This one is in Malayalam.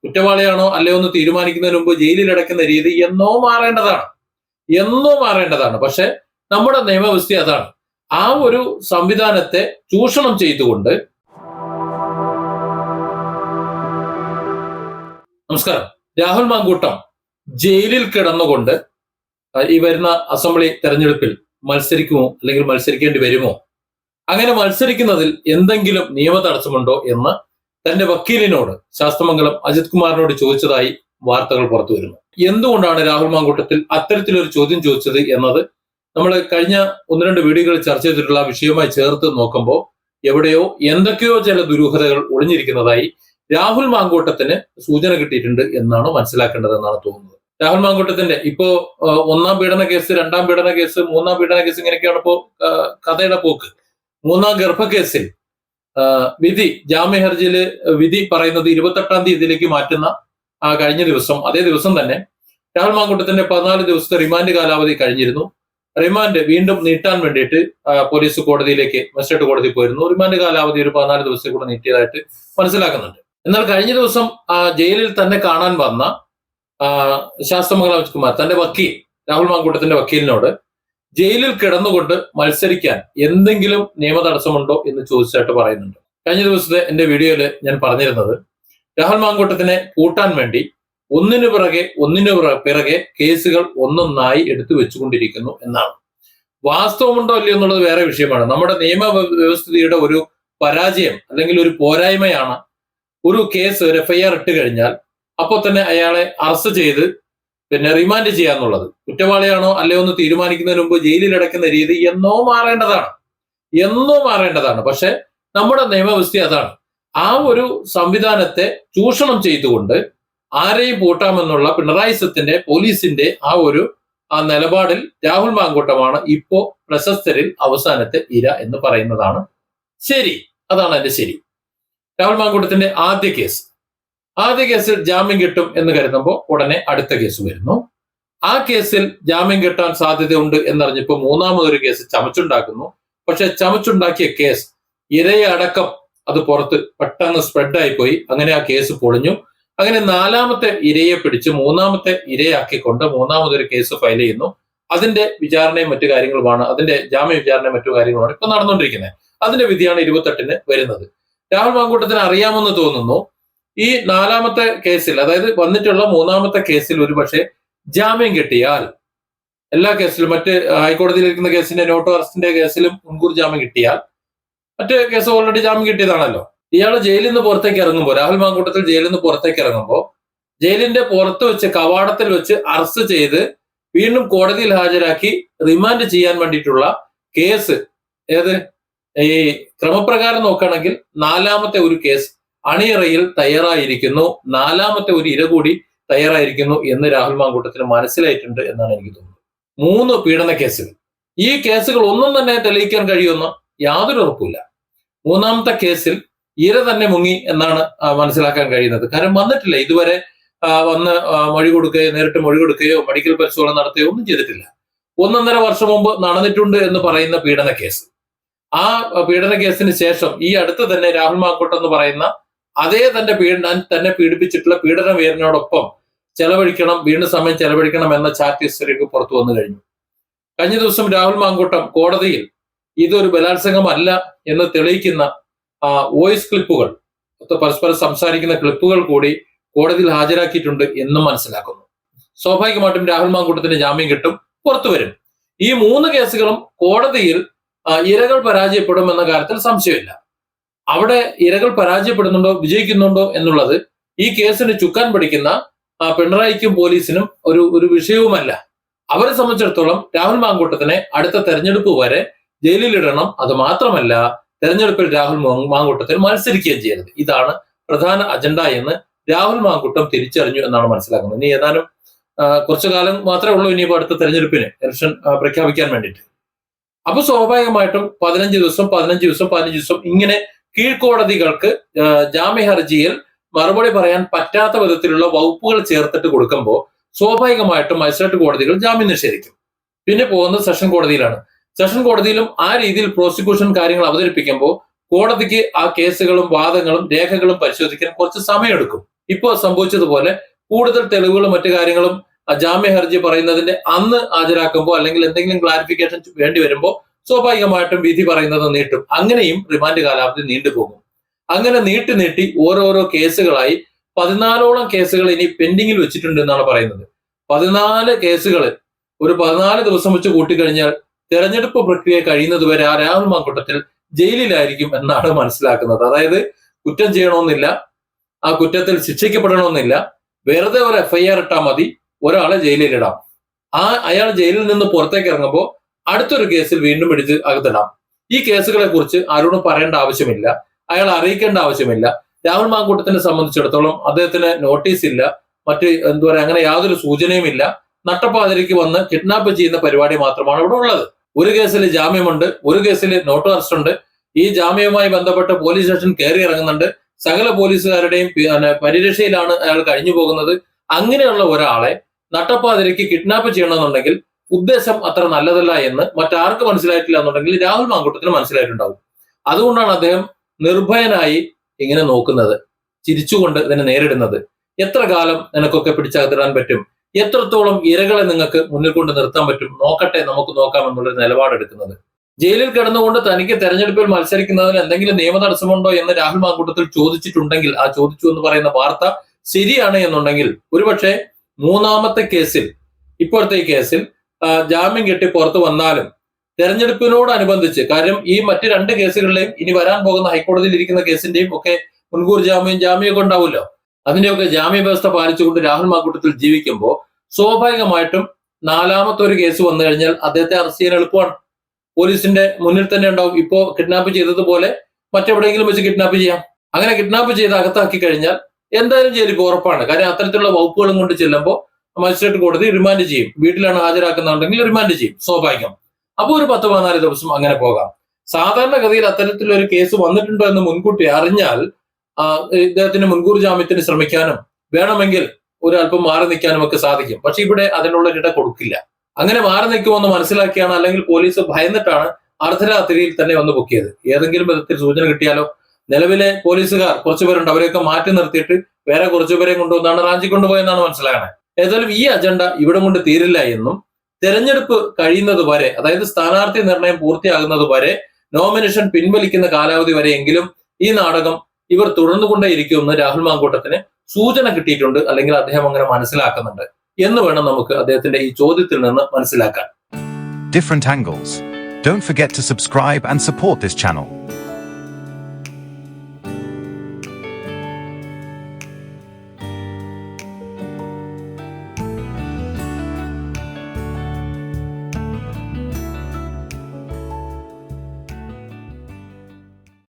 കുറ്റവാളിയാണോ അല്ലയോ എന്ന് തീരുമാനിക്കുന്നതിന് മുമ്പ് ജയിലിൽ അടയ്ക്കുന്ന രീതി എന്നോ മാറേണ്ടതാണ്. പക്ഷെ നമ്മുടെ നിയമവ്യവസ്ഥ അതാണ്. ആ ഒരു സംവിധാനത്തെ ചൂഷണം ചെയ്തുകൊണ്ട് നമസ്കാരം. രാഹുൽ മാങ്കൂട്ടം ജയിലിൽ കിടന്നുകൊണ്ട് ഈ വരുന്ന അസംബ്ലി തെരഞ്ഞെടുപ്പിൽ മത്സരിക്കുമോ അല്ലെങ്കിൽ മത്സരിക്കേണ്ടി വരുമോ, അങ്ങനെ മത്സരിക്കുന്നതിൽ എന്തെങ്കിലും നിയമ തടസ്സമുണ്ടോ എന്ന് തന്റെ വക്കീലിനോട് ശാസ്തമംഗലം അജിത് കുമാറിനോട് ചോദിച്ചതായി വാർത്തകൾ പുറത്തു വരുന്നു. എന്തുകൊണ്ടാണ് രാഹുൽ മാങ്കൂട്ടത്തിൽ അത്തരത്തിലൊരു ചോദ്യം ചോദിച്ചത് എന്നത് നമ്മൾ കഴിഞ്ഞ 1-2 വീഡിയോകളിൽ ചർച്ച ചെയ്തിട്ടുള്ള വിഷയവുമായി ചേർത്ത് നോക്കുമ്പോൾ എവിടെയോ എന്തൊക്കെയോ ചില ദുരൂഹതകൾ ഒളിഞ്ഞിരിക്കുന്നതായി രാഹുൽ മാങ്കൂട്ടത്തിന് സൂചന കിട്ടിയിട്ടുണ്ട് എന്നാണ് മനസ്സിലാക്കേണ്ടതെന്നാണ് തോന്നുന്നത്. രാഹുൽ മാങ്കൂട്ടത്തിന്റെ ഇപ്പോ 1ാം പീഡന കേസ്, 2ാം പീഡന കേസ്, 3ാം പീഡന കേസ്, ഇങ്ങനെയൊക്കെയാണ് ഇപ്പോ കഥയുടെ പോക്ക്. 3ാം ഗർഭക്കേസിൽ വിധി, ജാമ്യ ഹർജിയില് വിധി പറയുന്നത് 28ാം തീയതിയിലേക്ക് മാറ്റുന്ന കഴിഞ്ഞ ദിവസം, അതേ ദിവസം തന്നെ രാഹുൽ മാങ്കൂട്ടത്തിന്റെ 14 ദിവസത്തെ റിമാൻഡ് കാലാവധി കഴിഞ്ഞിരുന്നു. റിമാൻഡ് വീണ്ടും നീട്ടാൻ വേണ്ടിയിട്ട് പോലീസ് മജിസ്ട്രേറ്റ് കോടതി പോയിരുന്നു. റിമാൻഡ് കാലാവധി ഒരു 14 ദിവസത്തെ കൂടെ നീട്ടിയതായിട്ട് മനസ്സിലാക്കുന്നുണ്ട്. എന്നാൽ കഴിഞ്ഞ ദിവസം ജയിലിൽ തന്നെ കാണാൻ വന്ന ശാസ്തമംഗലം അജിത് കുമാർ തന്റെ വക്കീൽ, രാഹുൽ മാങ്കൂട്ടത്തിന്റെ വക്കീലിനോട് ജയിലിൽ കിടന്നുകൊണ്ട് മത്സരിക്കാൻ എന്തെങ്കിലും നിയമ തടസ്സമുണ്ടോ എന്ന് ചോദിച്ചായിട്ട് പറയുന്നുണ്ട്. കഴിഞ്ഞ ദിവസത്തെ എന്റെ വീഡിയോയിൽ ഞാൻ പറഞ്ഞിരുന്നത് രാഹുൽ മാങ്കൂട്ടത്തിനെ കൂട്ടാൻ വേണ്ടി ഒന്നിനു പിറകെ കേസുകൾ ഒന്നൊന്നായി എടുത്തു വെച്ചുകൊണ്ടിരിക്കുന്നു എന്നാണ്. വാസ്തവമുണ്ടോ അല്ലയോ എന്നുള്ളത് വേറെ വിഷയമാണ്. നമ്മുടെ നിയമവ്യവസ്ഥയുടെ ഒരു പരാജയം അല്ലെങ്കിൽ ഒരു പോരായ്മയാണ് ഒരു കേസ്, ഒരു FIR ഇട്ട് കഴിഞ്ഞാൽ അപ്പോൾ തന്നെ അയാളെ അറസ്റ്റ് ചെയ്ത് റിമാൻഡ് ചെയ്യാന്നുള്ളത്. കുറ്റവാളിയാണോ അല്ലയോ എന്ന് തീരുമാനിക്കുന്നതിന് മുമ്പ് ജയിലിൽ അടയ്ക്കുന്ന രീതി എന്നോ മാറേണ്ടതാണ്. പക്ഷെ നമ്മുടെ നിയമവ്യവസ്ഥ അതാണ്. ആ ഒരു സംവിധാനത്തെ ചൂഷണം ചെയ്തുകൊണ്ട് ആരെയും പൂട്ടാമെന്നുള്ള പിണറായി സത്തിന്റെ പോലീസിന്റെ ആ നിലപാടിൽ രാഹുൽ മാങ്കൂട്ടമാണ് ഇപ്പോ പ്രശസ്തരിൽ അവസാനത്തെ ഇര എന്ന് പറയുന്നതാണ് ശരി. അതാണ് അതിന്റെ ശരി. രാഹുൽ മാങ്കൂട്ടത്തിന്റെ ആദ്യ കേസിൽ ജാമ്യം കിട്ടും എന്ന് കരുതുമ്പോൾ ഉടനെ അടുത്ത കേസ് വരുന്നു. ആ കേസിൽ ജാമ്യം കിട്ടാൻ സാധ്യതയുണ്ട് എന്നറിഞ്ഞപ്പോൾ 3ാമതൊരു കേസ് ചമച്ചുണ്ടാക്കുന്നു. പക്ഷെ ചമച്ചുണ്ടാക്കിയ കേസ് ഇരയെ അടക്കം അത് പുറത്ത് പെട്ടെന്ന് സ്പ്രെഡായി പോയി. അങ്ങനെ ആ കേസ് പൊളിഞ്ഞു. അങ്ങനെ 4ാമത്തെ ഇരയെ പിടിച്ച് 3ാമത്തെ ഇരയാക്കിക്കൊണ്ട് 3ാമതൊരു കേസ് ഫയൽ ചെയ്യുന്നു. അതിന്റെ വിചാരണയും മറ്റു കാര്യങ്ങളുമാണ്, അതിന്റെ ജാമ്യ വിചാരണയും മറ്റു കാര്യങ്ങളുമാണ് ഇപ്പൊ നടന്നുകൊണ്ടിരിക്കുന്നത്. അതിന്റെ വിധിയാണ് 28-ന് വരുന്നത്. രാഹുൽ മാങ്കൂട്ടത്തിന് അറിയാമെന്ന് തോന്നുന്നു ഈ 4ാമത്തെ കേസിൽ, അതായത് വന്നിട്ടുള്ള 3ാമത്തെ കേസിൽ ഒരുപക്ഷെ ജാമ്യം കിട്ടിയാൽ, എല്ലാ കേസിലും മറ്റ് ഹൈക്കോടതിയിലിരിക്കുന്ന കേസിന്റെ നോട്ട് അറസ്റ്റിന്റെ കേസിലും മുൻകൂർ ജാമ്യം കിട്ടിയാൽ, മറ്റ് കേസ് ഓൾറെഡി ജാമ്യം കിട്ടിയതാണല്ലോ, ഇയാൾ ജയിലിൽ നിന്ന് പുറത്തേക്ക് ഇറങ്ങുമ്പോൾ, രാഹുൽ മാങ്കൂട്ടത്തിൽ ജയിലിൽ നിന്ന് പുറത്തേക്ക് ഇറങ്ങുമ്പോൾ ജയിലിന്റെ പുറത്ത് വെച്ച് കവാടത്തിൽ വെച്ച് അറസ്റ്റ് ചെയ്ത് വീണ്ടും കോടതിയിൽ ഹാജരാക്കി റിമാൻഡ് ചെയ്യാൻ വേണ്ടിയിട്ടുള്ള കേസ്, ഈ ക്രമപ്രകാരം നോക്കുകയാണെങ്കിൽ 4ാമത്തെ ഒരു കേസ് അണിയറയിൽ തയ്യാറായിരിക്കുന്നു, 4ാമത്തെ ഒരു ഇര കൂടി തയ്യാറായിരിക്കുന്നു എന്ന് രാഹുൽ മാങ്കൂട്ടത്തിന് മനസ്സിലായിട്ടുണ്ട് എന്നാണ് എനിക്ക് തോന്നുന്നത്. 3 പീഡന കേസുകൾ, ഈ കേസുകൾ ഒന്നും തന്നെ തെളിയിക്കാൻ കഴിയുമെന്ന് യാതൊരു ഉറപ്പില്ല. 3ാമത്തെ കേസിൽ ഇര തന്നെ മുങ്ങി എന്നാണ് മനസ്സിലാക്കാൻ കഴിയുന്നത്. കാരണം വന്നിട്ടില്ല ഇതുവരെ, വന്ന് നേരിട്ട് മൊഴി കൊടുക്കുകയോ മെഡിക്കൽ പരിശോധന നടത്തുകയോ ഒന്നും ചെയ്തിട്ടില്ല. 1.5 വർഷം മുമ്പ് നടന്നിട്ടുണ്ട് എന്ന് പറയുന്ന പീഡന കേസ്, ആ പീഡന കേസിന് ശേഷം ഈ അടുത്ത് തന്നെ രാഹുൽ മാങ്കൂട്ടം എന്ന് പറയുന്ന അതേ തന്നെ പീഡിപ്പിച്ചിട്ടുള്ള പീഡനവീരനോടൊപ്പം വീണ്ടും സമയം ചെലവഴിക്കണം എന്ന ചാറ്റ് ഹിസ്റ്ററിയൊക്കെ പുറത്തു വന്നു കഴിഞ്ഞു. കഴിഞ്ഞ ദിവസം രാഹുൽ മാങ്കൂട്ടം കോടതിയിൽ ഇതൊരു ബലാത്സംഗമല്ല എന്ന് തെളിയിക്കുന്ന വോയിസ് ക്ലിപ്പുകൾ, പരസ്പരം സംസാരിക്കുന്ന ക്ലിപ്പുകൾ കൂടി കോടതിയിൽ ഹാജരാക്കിയിട്ടുണ്ട് എന്നും മനസ്സിലാക്കുന്നു. സ്വാഭാവികമായിട്ടും രാഹുൽ മാങ്കൂട്ടത്തിന് ജാമ്യം കിട്ടും, പുറത്തു വരും. ഈ 3 കേസുകളും കോടതിയിൽ ഇരകൾ പരാജയപ്പെടുമെന്ന കാര്യത്തിൽ സംശയമില്ല. അവിടെ ഇരകൾ പരാജയപ്പെടുന്നുണ്ടോ വിജയിക്കുന്നുണ്ടോ എന്നുള്ളത് ഈ കേസിന് ചുക്കാൻ പിടിക്കുന്ന പിണറായിക്കും പോലീസിനും ഒരു വിഷയവുമല്ല. അവരെ സംബന്ധിച്ചിടത്തോളം രാഹുൽ മാങ്കൂട്ടത്തിനെ അടുത്ത തെരഞ്ഞെടുപ്പ് വരെ ജയിലിലിടണം. അത് മാത്രമല്ല, തെരഞ്ഞെടുപ്പിൽ രാഹുൽ മാങ്കൂട്ടത്തിന് മത്സരിക്കുകയും ചെയ്യരുത്. ഇതാണ് പ്രധാന അജണ്ട എന്ന് രാഹുൽ മാങ്കൂട്ടം തിരിച്ചറിഞ്ഞു എന്നാണ് മനസ്സിലാക്കുന്നത്. ഇനി ഏതാനും കുറച്ചു കാലം മാത്രമേ ഉള്ളൂ ഇനിയിപ്പോ അടുത്ത തെരഞ്ഞെടുപ്പിന് ഇലക്ഷൻ പ്രഖ്യാപിക്കാൻ വേണ്ടിയിട്ട്. അപ്പൊ സ്വാഭാവികമായിട്ടും 15 ദിവസം ഇങ്ങനെ കീഴ്ക്കോടതികൾക്ക് ജാമ്യ ഹർജിയിൽ മറുപടി പറയാൻ പറ്റാത്ത വിധത്തിലുള്ള വകുപ്പുകൾ ചേർത്തിട്ട് കൊടുക്കുമ്പോൾ സ്വാഭാവികമായിട്ടും മജിസ്ട്രേറ്റ് കോടതികൾ ജാമ്യം നിഷേധിക്കും. പിന്നെ പോകുന്നത് സെഷൻ കോടതിയിലാണ്. സെഷൻ കോടതിയിലും ആ രീതിയിൽ പ്രോസിക്യൂഷൻ കാര്യങ്ങൾ അവതരിപ്പിക്കുമ്പോൾ കോടതിക്ക് ആ കേസുകളും വാദങ്ങളും രേഖകളും പരിശോധിക്കാൻ കുറച്ച് സമയമെടുക്കും. ഇപ്പോൾ സംഭവിച്ചതുപോലെ കൂടുതൽ തെളിവുകളും മറ്റു കാര്യങ്ങളും ജാമ്യ ഹർജി പറയുന്നതിന്റെ അന്ന് ഹാജരാക്കുമ്പോൾ അല്ലെങ്കിൽ എന്തെങ്കിലും ക്ലാരിഫിക്കേഷൻ വേണ്ടി വരുമ്പോൾ സ്വാഭാവികമായിട്ടും വിധി പറയുന്നത് നീട്ടും. അങ്ങനെയും റിമാൻഡ് കാലാവധി നീണ്ടുപോകും. അങ്ങനെ നീട്ടി ഓരോരോ കേസുകളായി 14ഓളം കേസുകൾ ഇനി പെൻഡിങ്ങിൽ വെച്ചിട്ടുണ്ട് എന്നാണ് പറയുന്നത്. 14 കേസുകൾ ഒരു 14 ദിവസം വെച്ച് കൂട്ടിക്കഴിഞ്ഞാൽ തെരഞ്ഞെടുപ്പ് പ്രക്രിയ കഴിയുന്നത് വരെ ആ രാഹുൽ മാങ്കൂട്ടത്തിൽ ജയിലിലായിരിക്കും എന്നാണ് മനസ്സിലാക്കുന്നത്. അതായത് കുറ്റം ചെയ്യണമെന്നില്ല, ആ കുറ്റത്തിൽ ശിക്ഷിക്കപ്പെടണമെന്നില്ല, വെറുതെ ഒരു FIR ഇട്ടാൽ മതി, ഒരാളെ ജയിലിലിടാം. അയാൾ ജയിലിൽ നിന്ന് പുറത്തേക്ക് ഇറങ്ങുമ്പോൾ അടുത്തൊരു കേസിൽ വീണ്ടും പിടിച്ച് അകത്തിടാം. ഈ കേസുകളെ കുറിച്ച് ആരോടും പറയേണ്ട ആവശ്യമില്ല, അയാൾ അറിയിക്കേണ്ട ആവശ്യമില്ല. രാഹുൽ മാങ്കൂട്ടത്തിനെ സംബന്ധിച്ചിടത്തോളം അദ്ദേഹത്തിന് നോട്ടീസ് ഇല്ല, മറ്റ് എന്താ പറയുക, അങ്ങനെ യാതൊരു സൂചനയും ഇല്ല. നട്ടപ്പാതിരിക്ക് വന്ന് കിഡ്നാപ്പ് ചെയ്യുന്ന പരിപാടി മാത്രമാണ് ഇവിടെ ഉള്ളത്. ഒരു കേസിൽ ജാമ്യമുണ്ട്, ഒരു കേസിൽ നോട്ട് അറസ്റ്റ് ഉണ്ട്. ഈ ജാമ്യവുമായി ബന്ധപ്പെട്ട് പോലീസ് സ്റ്റേഷൻ കയറി ഇറങ്ങുന്നുണ്ട്. സകല പോലീസുകാരുടെയും പരിരക്ഷയിലാണ് അയാൾ കഴിഞ്ഞു പോകുന്നത്. അങ്ങനെയുള്ള ഒരാളെ നട്ടപ്പാതിരിക്ക് കിഡ്നാപ്പ് ചെയ്യണമെന്നുണ്ടെങ്കിൽ ഉദ്ദേശം അത്ര നല്ലതല്ല എന്ന് മറ്റാർക്ക് മനസ്സിലായിട്ടില്ല എന്നുണ്ടെങ്കിൽ രാഹുൽ മാങ്കൂട്ടത്തിന് മനസ്സിലായിട്ടുണ്ടാവും. അതുകൊണ്ടാണ് അദ്ദേഹം നിർഭയനായി ഇങ്ങനെ നോക്കുന്നത്, ചിരിച്ചുകൊണ്ട് ഇതിനെ നേരിടുന്നത്. എത്ര കാലം നിനക്കൊക്കെ പിടിച്ചകത്തിടാൻ പറ്റും, എത്രത്തോളം ഇരകളെ നിങ്ങൾക്ക് മുന്നിൽ കൊണ്ട് നിർത്താൻ പറ്റും, നോക്കട്ടെ, നമുക്ക് നോക്കാം എന്നുള്ളൊരു നിലപാടെടുക്കുന്നത്. ജയിലിൽ കിടന്നുകൊണ്ട് തനിക്ക് തെരഞ്ഞെടുപ്പിൽ മത്സരിക്കുന്നതിന് എന്തെങ്കിലും നിയമ തടസ്സമുണ്ടോ എന്ന് രാഹുൽ മാങ്കൂട്ടത്തിൽ ചോദിച്ചിട്ടുണ്ടെങ്കിൽ, ആ ചോദിച്ചു എന്ന് പറയുന്ന വാർത്ത ശരിയാണ് എന്നുണ്ടെങ്കിൽ ഒരുപക്ഷെ മൂന്നാമത്തെ കേസിൽ, ഇപ്പോഴത്തെ ഈ കേസിൽ ജാമ്യം കിട്ടി പുറത്തു വന്നാലും തെരഞ്ഞെടുപ്പിനോടനുബന്ധിച്ച്, കാര്യം ഈ മറ്റ് 2 കേസുകളിലെയും ഇനി വരാൻ പോകുന്ന ഹൈക്കോടതിയിൽ ഇരിക്കുന്ന കേസിന്റെയും ഒക്കെ മുൻകൂർ ജാമ്യമൊക്കെ ഉണ്ടാവുമല്ലോ. അതിന്റെയൊക്കെ ജാമ്യ വ്യവസ്ഥ പാലിച്ചുകൊണ്ട് രാഹുൽ മാങ്കൂട്ടത്തിൽ ജീവിക്കുമ്പോൾ സ്വാഭാവികമായിട്ടും 4ാമത്തെ ഒരു കേസ് വന്നു കഴിഞ്ഞാൽ അദ്ദേഹത്തെ അറസ്റ്റ് ചെയ്യാൻ എളുപ്പമാണ്. പോലീസിന്റെ മുന്നിൽ തന്നെ ഉണ്ടാവും. ഇപ്പോ കിഡ്നാപ്പ് ചെയ്തതുപോലെ മറ്റെവിടെയെങ്കിലും വെച്ച് കിഡ്നാപ്പ് ചെയ്യാം. അങ്ങനെ കിഡ്നാപ്പ് ചെയ്ത് അകത്താക്കി കഴിഞ്ഞാൽ എന്തായാലും ജയിലിൽ ഉറപ്പാണ്. കാര്യം അത്തരത്തിലുള്ള വകുപ്പുകളും കൊണ്ട് ചെല്ലുമ്പോൾ മജിസ്ട്രേറ്റ് കോടതി റിമാൻഡ് ചെയ്യും. വീട്ടിലാണ് ഹാജരാക്കുന്നുണ്ടെങ്കിൽ റിമാൻഡ് ചെയ്യും, സ്വാഭാവികം. അപ്പോൾ ഒരു 10-14 ദിവസം അങ്ങനെ പോകാം. സാധാരണഗതിയിൽ അത്തരത്തിലൊരു കേസ് വന്നിട്ടുണ്ടോ എന്ന് മുൻകൂട്ടി അറിഞ്ഞാൽ ഇദ്ദേഹത്തിന് മുൻകൂർ ജാമ്യത്തിന് ശ്രമിക്കാനും വേണമെങ്കിൽ ഒരല്പം മാറി നിൽക്കാനും ഒക്കെ സാധിക്കും. പക്ഷെ ഇവിടെ അതിനുള്ള ഇട കൊടുക്കില്ല. അങ്ങനെ മാറി നിൽക്കുമെന്ന് മനസ്സിലാക്കിയാണ്, അല്ലെങ്കിൽ പോലീസ് ഭയന്നിട്ടാണ് അർദ്ധരാത്രിയിൽ തന്നെ വന്ന് പൊക്കിയത്. ഏതെങ്കിലും വിധത്തിൽ സൂചന കിട്ടിയാലോ. നിലവിലെ പോലീസുകാർ കുറച്ചുപേരുണ്ട്, അവരെയൊക്കെ മാറ്റി നിർത്തിയിട്ട് വേറെ കുറച്ചുപേരെ കൊണ്ടുവന്നാണ് റാഞ്ചി കൊണ്ടുപോയെന്നാണ് മനസ്സിലാകണേ. ഏതായാലും ഈ അജണ്ട ഇവിടെ കൊണ്ട് തീരില്ല എന്നും തെരഞ്ഞെടുപ്പ് കഴിയുന്നത് വരെ, അതായത് സ്ഥാനാർത്ഥി നിർണയം പൂർത്തിയാകുന്നത് വരെ, നോമിനേഷൻ പിൻവലിക്കുന്ന കാലാവധി വരെയെങ്കിലും ഈ നാടകം ഇവർ തുടർന്നുകൊണ്ടേയിരിക്കുമെന്ന് രാഹുൽ മാങ്കൂട്ടത്തിന് സൂചന കിട്ടിയിട്ടുണ്ട്, അല്ലെങ്കിൽ അദ്ദേഹം അങ്ങനെ മനസ്സിലാക്കുന്നുണ്ട് എന്ന് വേണം നമുക്ക് അദ്ദേഹത്തിന്റെ ഈ ചോദ്യത്തിൽ നിന്ന് മനസ്സിലാക്കാൻ. Different angles. Don't forget to subscribe and support this channel.